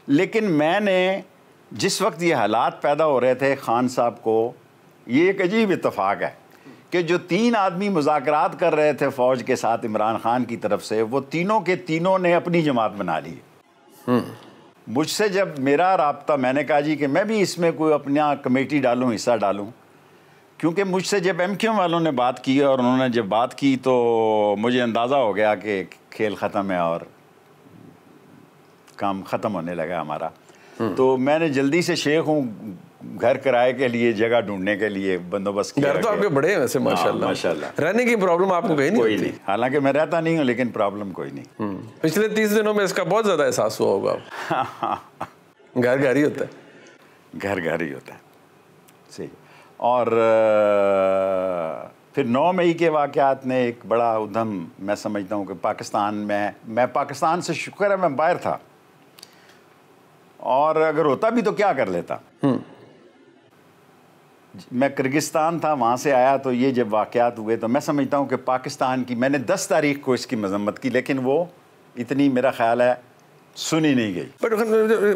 लेकिन मैंने जिस वक्त ये हालात पैदा हो रहे थे खान साहब को, ये एक अजीब इत्तेफाक है कि जो 3 आदमी मुज़ाकरात कर रहे थे फ़ौज के साथ इमरान खान की तरफ से, वो तीनों के तीनों ने अपनी जमात बना ली। मुझसे जब मेरा राब्ता, मैंने कहा जी कि मैं भी इसमें कोई अपना कमेटी डालूं, हिस्सा डालूं, क्योंकि मुझसे जब MQM वालों ने बात की और उन्होंने जब बात की तो मुझे अंदाज़ा हो गया कि खेल ख़त्म है और काम ख़त्म होने लगा हमारा। तो मैंने जल्दी से, शेख हूँ, घर किराए के लिए जगह ढूंढने के लिए बंदोबस्त किया। घर तो आपके बड़े हैं वैसे माशाल्लाह। माशाल्लाह। रहने की प्रॉब्लम आपको कहीं नहीं कोई होती? नहीं, हालांकि मैं रहता नहीं हूँ, लेकिन प्रॉब्लम कोई नहीं। पिछले 30 दिनों में इसका बहुत ज़्यादा एहसास हुआ होगा। घर घर ही होता है, घर घर ही होता है, सही। और फिर 9 मई के वाक़यात ने एक बड़ा उधम, मैं समझता हूँ कि पाकिस्तान में, मैं पाकिस्तान से शुक्र है मैं बाहर था, और अगर होता भी तो क्या कर लेता। मैं किर्गिस्तान था, वहाँ से आया, तो ये जब वाक़यात हुए तो मैं समझता हूँ कि पाकिस्तान की, मैंने 10 तारीख को इसकी मजम्मत की, लेकिन वो इतनी, मेरा ख्याल है, सुनी नहीं गई। बट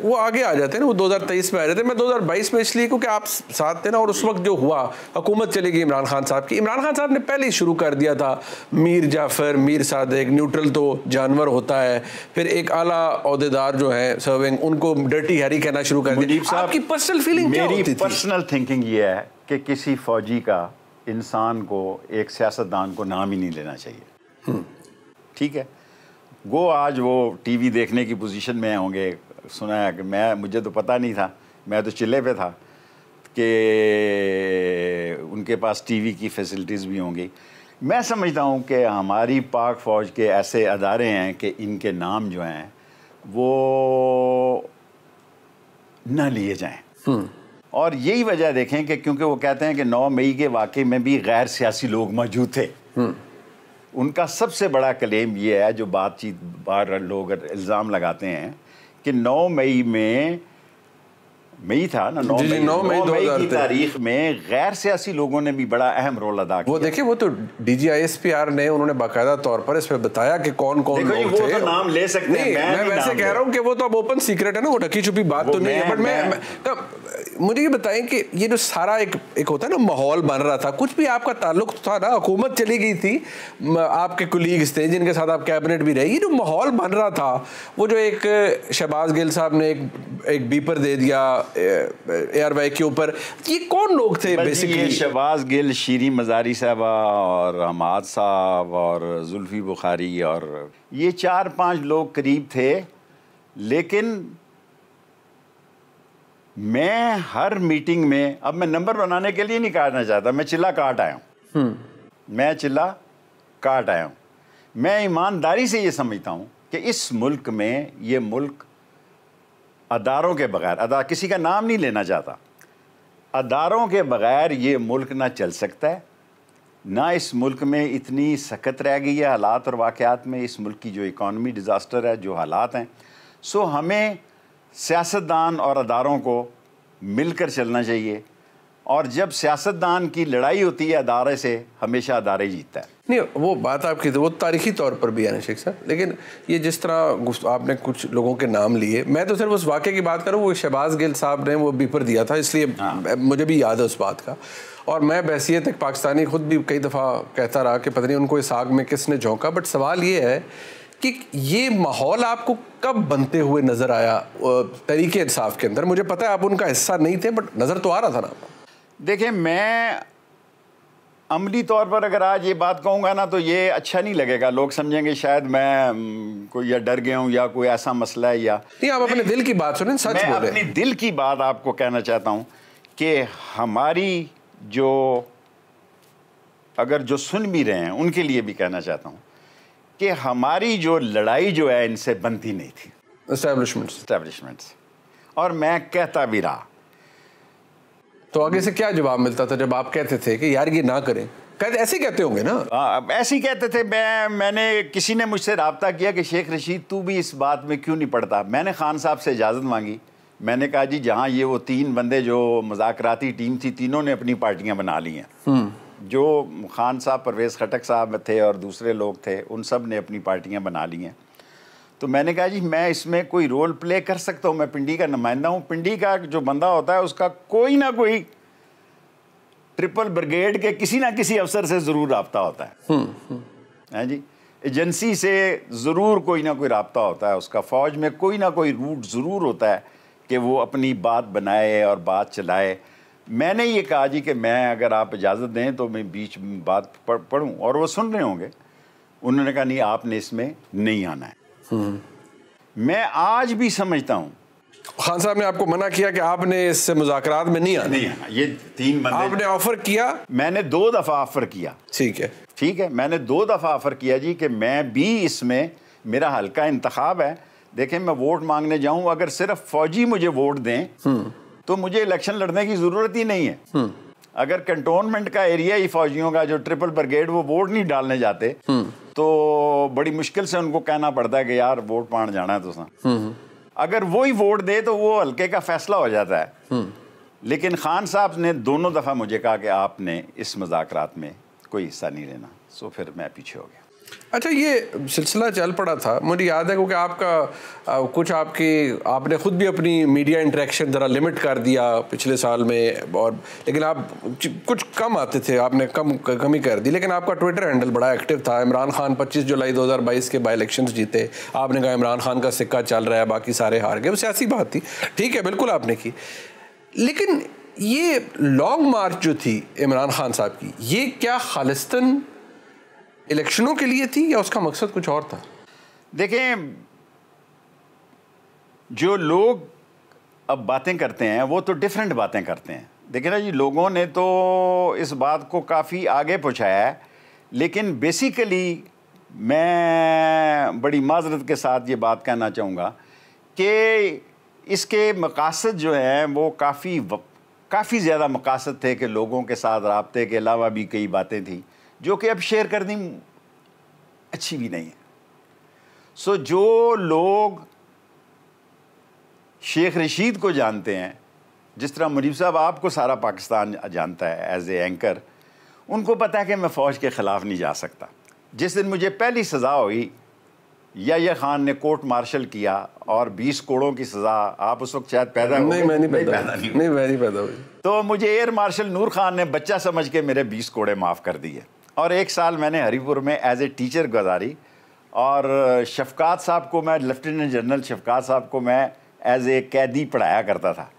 वो आगे आ जाते हैं ना, वो 2023 में आ रहे थे। मैं 2022 में इसलिए क्योंकि आप साथ थे ना, और उस वक्त जो हुआ, हुकूमत चली गई इमरान खान साहब की। इमरान खान साहब ने पहले ही शुरू कर दिया था, मीर जाफ़र, मीर सादिक, न्यूट्रल तो जानवर होता है, फिर एक आला ओहदेदार जो है सर्विंग, उनको डर्टी हैरी कहना शुरू कर दिया। आपकी पर्सनल फीलिंग क्या होती थी? मेरी पर्सनल थिंकिंग ये है कि किसी फौजी का, इंसान को, एक सियासतदान को नाम ही नहीं लेना चाहिए। ठीक है, वो आज वो टीवी देखने की पोजीशन में होंगे, सुना है कि मुझे तो पता नहीं था, मैं तो चिल्ले पे था कि उनके पास टीवी की फैसिलिटीज़ भी होंगी। मैं समझता हूँ कि हमारी पाक फ़ौज के ऐसे अदारे हैं कि इनके नाम जो हैं वो न लिए जाएं। और यही वजह देखें कि क्योंकि वो कहते हैं कि 9 मई के वाक़े में भी गैर सियासी लोग मौजूद थे। उनका सबसे बड़ा क्लेम ये है, जो बातचीत बार लोग इल्ज़ाम लगाते हैं कि 9 मई में, मई था ना, 9 मई की तारीख में गैर सियासी लोगों ने भी बड़ा अहम रोल अदा किया। वो देखिए, वो तो DGISPR ने, उन्होंने बाकायदा तौर पर इस पे बताया कि कौन कौन लोग थे। वो तो नाम ले सकते हैं, मैं वैसे कह रहा हूँ कि वो तो अब ओपन सीक्रेट है ना, वो ढकी छुपी बात तो नहीं है। बट मुझे ये बताएं कि ये जो सारा एक होता है ना, माहौल बन रहा था, कुछ भी आपका ताल्लुक था ना, हुकूमत चली गई थी, आपके कुलीग्स थे जिनके साथ आप कैबिनेट भी रही, ये जो माहौल बन रहा था, वो जो एक शहबाज गिल साहब ने एक बीपर दे दिया ARY के ऊपर, ये कौन लोग थे बेसिकली? शहबाज गिल, शीरी मज़ारी साहबा और हमाद साहब और जुल्फी बुखारी, और ये 4-5 लोग करीब थे। लेकिन मैं हर मीटिंग में, अब मैं नंबर बनाने के लिए नहीं काटना चाहता, मैं चिल्ला काट आया हूँ। मैं ईमानदारी से ये समझता हूँ कि इस मुल्क में, ये मुल्क अदारों के बगैर, किसी का नाम नहीं लेना चाहता, अदारों के बगैर ये मुल्क ना चल सकता है, ना इस मुल्क में इतनी सख्त रह गई है हालात और वाक़यात में, इस मुल्क की जो इकॉनमी डिज़ास्टर है, जो हालात हैं। सो हमें सियासतदान और अदारों को मिलकर चलना चाहिए, और जब सियासतदान की लड़ाई होती है अदारे से, हमेशा अदारे जीतता है। नहीं, वो बात आपकी तो वो तारीखी तौर पर भी है ना शेख साहब, लेकिन ये जिस तरह आपने कुछ लोगों के नाम लिए, मैं तो सिर्फ उस वाक़े की बात करूँ, वो शहबाज गिल साहब ने वो बीपर दिया था, इसलिए मुझे भी याद है उस बात का। और मैं बहसीयत एक पाकिस्तानी खुद भी कई दफ़ा कहता रहा कि पता नहीं उनको इस आग में किसने झोंका। बट सवाल ये है कि ये माहौल आपको कब बनते हुए नज़र आया तहरीके इंसाफ के अंदर? मुझे पता है आप उनका हिस्सा नहीं थे, बट नज़र तो आ रहा था ना। देखिए, मैं अमली तौर पर अगर आज ये बात कहूँगा ना, तो ये अच्छा नहीं लगेगा, लोग समझेंगे शायद मैं कोई या डर गया हूँ या कोई ऐसा मसला है, या नहीं। आप अपने दिल की बात सुनें, सच बोलें। मैं अपनी दिल की बात आपको कहना चाहता हूँ कि हमारी जो, अगर जो सुन भी रहे हैं उनके लिए भी कहना चाहता हूँ कि हमारी जो लड़ाई जो है इनसे बनती नहीं थी, एस्टैब्लिशमेंट्स, और मैं कहता भी रहा। तो आगे से क्या जवाब मिलता था जब आप कहते थे कि यार ये ना करें? कहते ऐसे कहते होंगे ना? ऐसे ही कहते थे। मैंने किसी ने मुझसे रब्ता किया कि शेख रशीद तू भी इस बात में क्यों नहीं पढ़ता। मैंने खान साहब से इजाज़त मांगी। मैंने कहा जी जहाँ ये वो 3 बंदे जो मुज़ाकराती टीम थी, तीनों ने अपनी पार्टियाँ बना ली हैं। जो खान साहब, परवेज़ खटक साहब थे और दूसरे लोग थे, उन सब ने अपनी पार्टियाँ बना ली हैं। तो मैंने कहा जी मैं इसमें कोई रोल प्ले कर सकता हूँ, मैं पिंडी का नुमाइंदा हूँ। पिंडी का जो बंदा होता है उसका कोई ना कोई ट्रिपल ब्रिगेड के किसी ना किसी अफसर से ज़रूर राब्ता होता है जी, एजेंसी से ज़रूर कोई ना कोई राब्ता होता है उसका, फ़ौज में कोई ना कोई रूट ज़रूर होता है कि वो अपनी बात बनाए और बात चलाए। मैंने ये कहा जी कि मैं अगर आप इजाज़त दें तो मैं बीच में बात पढ़ूं, और वो सुन रहे होंगे। उन्होंने कहा नहीं आपने इसमें नहीं आना है। मैं आज भी समझता हूँ खान साहब ने आपको मना किया कि आपने इस मुज़ाकरात में नहीं आना। ये 3 बंदे आपने ऑफर किया? मैंने 2 दफ़ा ऑफर किया। ठीक है, मैंने 2 दफ़ा ऑफर किया जी कि मैं भी इसमें, मेरा हल्का इंतखाब है। देखें मैं वोट मांगने जाऊं, अगर सिर्फ फौजी मुझे वोट दें तो मुझे इलेक्शन लड़ने की ज़रूरत ही नहीं है। अगर कंटोनमेंट का एरिया ही फौजियों का, जो ट्रिपल ब्रिगेड, वो वोट नहीं डालने जाते तो बड़ी मुश्किल से उनको कहना पड़ता है कि यार वोट पाने जाना है तो अगर वो ही वोट दे तो वो हल्के का फैसला हो जाता है। लेकिन खान साहब ने दोनों दफ़ा मुझे कहा कि आपने इस मुज़ाकरात में कोई हिस्सा नहीं लेना। सो फिर मैं पीछे हो गया। अच्छा, ये सिलसिला चल पड़ा था, मुझे याद है क्योंकि आपका कुछ आपने खुद भी अपनी मीडिया इंटरेक्शन ज़रा लिमिट कर दिया पिछले साल में, और लेकिन आप कुछ कम आते थे, आपने कम ही कर दी। लेकिन आपका ट्विटर हैंडल बड़ा एक्टिव था। इमरान खान 25 जुलाई 2022 के बाई इलेक्शंस जीते, आपने कहा इमरान खान का सिक्का चल रहा है, बाकी सारे हार गए। वो सियासी बात थी, ठीक है, बिल्कुल आपने की। लेकिन ये लॉन्ग मार्च जो थी इमरान खान साहब की, ये क्या खालिस्तन इलेक्शनों के लिए थी या उसका मकसद कुछ और था? देखें, जो लोग अब बातें करते हैं वो तो डिफरेंट बातें करते हैं। देखें ना जी, लोगों ने तो इस बात को काफ़ी आगे पहुंचाया है, लेकिन बेसिकली मैं बड़ी माजरत के साथ ये बात कहना चाहूँगा कि इसके मकासद जो हैं वो काफ़ी ज़्यादा मकासद थे कि लोगों के साथ राब्ते के अलावा भी कई बातें थी जो कि अब शेयर करनी अच्छी भी नहीं है। सो जो लोग शेख रशीद को जानते हैं, जिस तरह मुनीब साहब आपको सारा पाकिस्तान जानता है एज ए एंकर, उनको पता है कि मैं फ़ौज के ख़िलाफ़ नहीं जा सकता। जिस दिन मुझे पहली सज़ा हुई, याह्या खान ने कोर्ट मार्शल किया और 20 करोड़ की सज़ा, आप उस वक्त शायद पैदा नहीं, मैं नहीं पैदा हुई, तो मुझे एयर मार्शल नूर खान ने बच्चा समझ के मेरे 20 करोड़ माफ़ कर दिए। और 1 साल मैंने हरीपुर में एज ए टीचर गुजारी, और शफकात साहब को मैं, लेफ्टिनेंट जनरल शफकात साहब को मैं एज ए कैदी पढ़ाया करता था,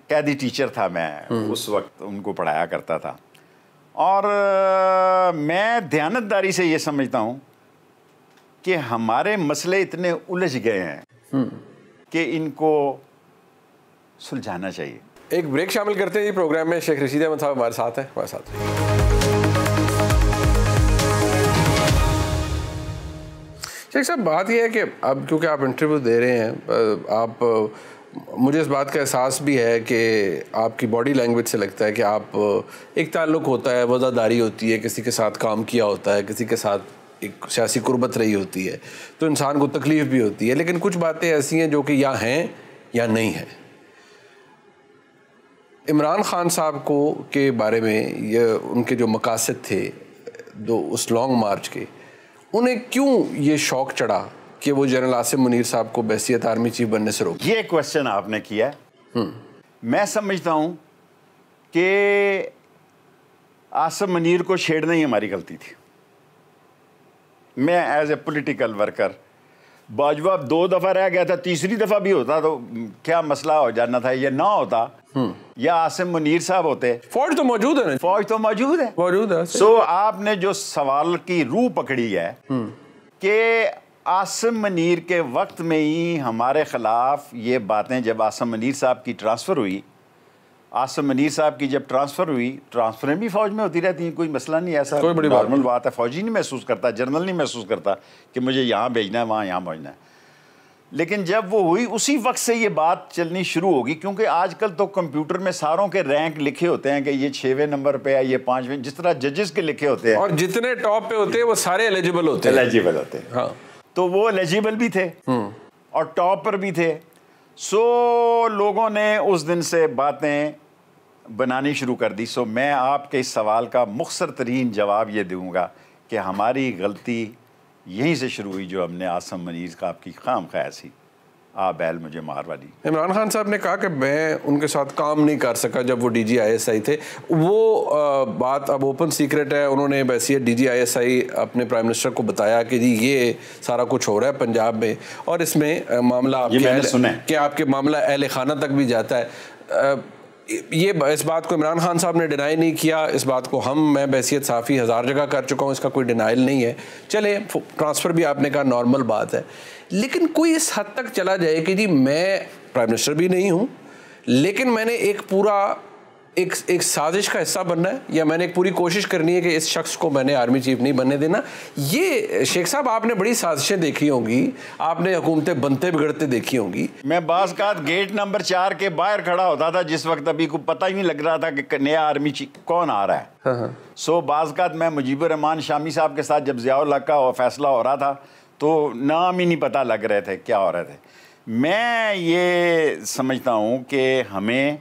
कैदी टीचर था मैं उस वक्त, उनको पढ़ाया करता था। और मैं दयानतदारी से ये समझता हूँ कि हमारे मसले इतने उलझ गए हैं कि इनको सुलझाना चाहिए। एक ब्रेक शामिल करते हैं। ये प्रोग्राम में शेख रशीद अहमद साहब हमारे साथ हैं, हमारे साथ। शेख साहब, बात यह है कि अब क्योंकि आप इंटरव्यू दे रहे हैं, मुझे इस बात का एहसास भी है कि आपकी बॉडी लैंग्वेज से लगता है कि आप, एक ताल्लुक़ होता है, वज़ादारी होती है, किसी के साथ काम किया होता है, किसी के साथ एक सियासी कुर्बत रही होती है, तो इंसान को तकलीफ़ भी होती है। लेकिन कुछ बातें ऐसी हैं जो कि या हैं या नहीं हैं। इमरान खान साहब को के बारे में ये उनके जो मकासद थे उस लॉन्ग मार्च के, उन्हें क्यों ये शौक़ चढ़ा कि वो जनरल आसिम मुनीर साहब को बहसियत आर्मी चीफ बनने से रोक? ये क्वेश्चन आपने किया है। मैं समझता हूँ कि आसिम मुनीर को छेड़ना ही हमारी गलती थी। मैं as a political worker, Bajwa 2 दफ़ा रह गया था, तीसरी दफ़ा भी होता तो क्या मसला हो जाना था। ये ना होता या आसिम मुनीर साहब होते। फौज तो मौजूद है ना? फौज तो मौजूद है। सो आपने जो सवाल की रूह पकड़ी है कि आसिम मुनीर के वक्त में ही हमारे ख़िलाफ़ ये बातें, जब आसिम मुनीर साहब की ट्रांसफ़र हुई, आसिम मुनीर साहब की जब ट्रांसफ़र हुई, ट्रांसफ़रें भी फ़ौज में होती रहती हैं, कोई मसला नहीं, ऐसा कोई बड़ी नॉर्मल बात है। फ़ौजी नहीं महसूस करता, जनरल नहीं महसूस करता कि मुझे यहाँ भेजना है, वहाँ यहाँ भेजना है। लेकिन जब वो हुई, उसी वक्त से ये बात चलनी शुरू होगी, क्योंकि आजकल तो कंप्यूटर में सारों के रैंक लिखे होते हैं कि ये 6वें नंबर पे है, ये 5वें, जिस तरह जजेस के लिखे होते हैं, और जितने टॉप पे होते हैं वो सारे एलिजिबल होते हैं। हाँ, तो वो एलिजिबल भी थे और टॉप पर भी थे। सो लोगों ने उस दिन से बातें बनानी शुरू कर दी। सो मैं आपके इस सवाल का मुख्तसर तरीन जवाब ये दूंगा कि हमारी गलती यहीं से शुरू हुई जो हमने आसम मनीर का आपकी खाम खा ऐसी आ बैल मुझे मार वाली। इमरान खान साहब ने कहा कि मैं उनके साथ काम नहीं कर सका जब वो DGISI थे। वो बात अब ओपन सीक्रेट है। उन्होंने बैसियत DGISI अपने प्राइम मिनिस्टर को बताया कि जी ये सारा कुछ हो रहा है पंजाब में, और इसमें मामला कि आपके मामला अहल खाना तक भी जाता है। ये इस बात को इमरान खान साहब ने डिनाई नहीं किया। इस बात को मैं बैसियत साफ़ी 1000 जगह कर चुका हूँ, इसका कोई डिनाइल नहीं है। चले ट्रांसफ़र भी आपने कहा नॉर्मल बात है, लेकिन कोई इस हद तक चला जाए कि जी मैं प्राइम मिनिस्टर भी नहीं हूँ, लेकिन मैंने एक पूरा एक साजिश का हिस्सा बनना है, या मैंने एक पूरी कोशिश करनी है कि इस शख्स को मैंने आर्मी चीफ नहीं बनने देना। ये शेख साहब आपने बड़ी साजिशें देखी होंगी, आपने हुकूमतें बनते बिगड़ते देखी होंगी। मैं बाज़ का गेट नंबर 4 के बाहर खड़ा होता था जिस वक्त अभी को पता ही नहीं लग रहा था कि नया आर्मी चीफ कौन आ रहा है। सो बाज़ का मैं मुजीबुर रहमान शामी साहब के साथ जब ज़ियाउल हक का फैसला हो रहा था तो नाम ही नहीं पता लग रहे थे क्या हो रहे थे। मैं ये समझता हूँ कि हमें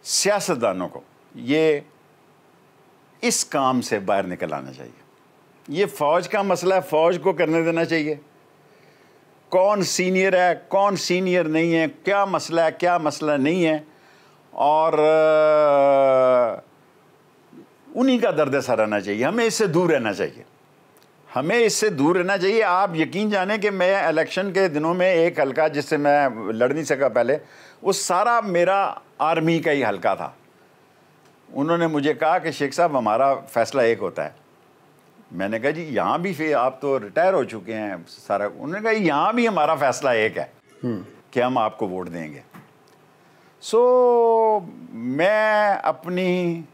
सियासतदानों को ये इस काम से बाहर निकल आना चाहिए। ये फ़ौज का मसला है, फ़ौज को करने देना चाहिए। कौन सीनियर है कौन सीनियर नहीं है, क्या मसला है क्या मसला नहीं है, और उन्हीं का दर्द सर रहना चाहिए। हमें इससे दूर रहना चाहिए, हमें इससे दूर रहना चाहिए। आप यकीन जाने कि मैं इलेक्शन के दिनों में एक हल्का जिससे मैं लड़ नहीं सका पहले, वो सारा मेरा आर्मी का ही हल्का था। उन्होंने मुझे कहा कि शेख साहब हमारा फ़ैसला एक होता है। मैंने कहा जी यहाँ भी फिर आप तो रिटायर हो चुके हैं सारा। उन्होंने कहा यहाँ भी हमारा फ़ैसला एक है कि हम आपको वोट देंगे। सो मैं अपनी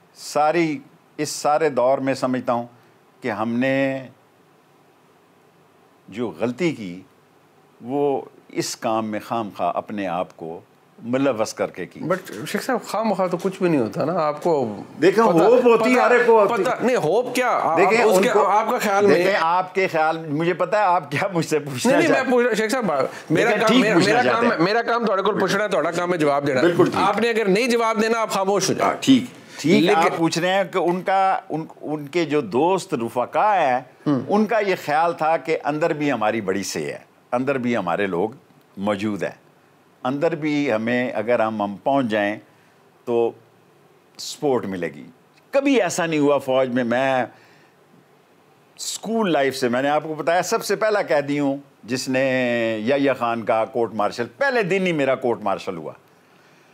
इस सारे दौर में समझता हूँ कि हमने जो गलती की वो इस काम में खामखा अपने आप को मुलव्वस करके की। बट शेख साहब खामखा तो कुछ भी नहीं होता ना। आपको देखें होप होती है, पता नहीं होप क्या, देखें आपका ख्याल में, आपके ख्याल, मुझे पता है आप क्या मुझसे पूछना नहीं, मैं पूछ शेख साहब मेरा काम थोड़े को पूछना, थोड़ा काम है जवाब देना। बिल्कुल, आपने अगर नहीं जवाब देना आप खामोश हो जाओ। ठीक आप पूछ रहे हैं कि उनके जो दोस्त रुफका है उनका ये ख्याल था कि अंदर भी हमारी बड़ी से है, अंदर भी हमारे लोग मौजूद हैं, अंदर भी हमें अगर हम पहुंच जाएं तो सपोर्ट मिलेगी। कभी ऐसा नहीं हुआ फ़ौज में। मैं स्कूल लाइफ से, मैंने आपको बताया, सबसे पहला कैदी हूँ जिसने याह्या खान का कोर्ट मार्शल, पहले दिन ही मेरा कोर्ट मार्शल हुआ।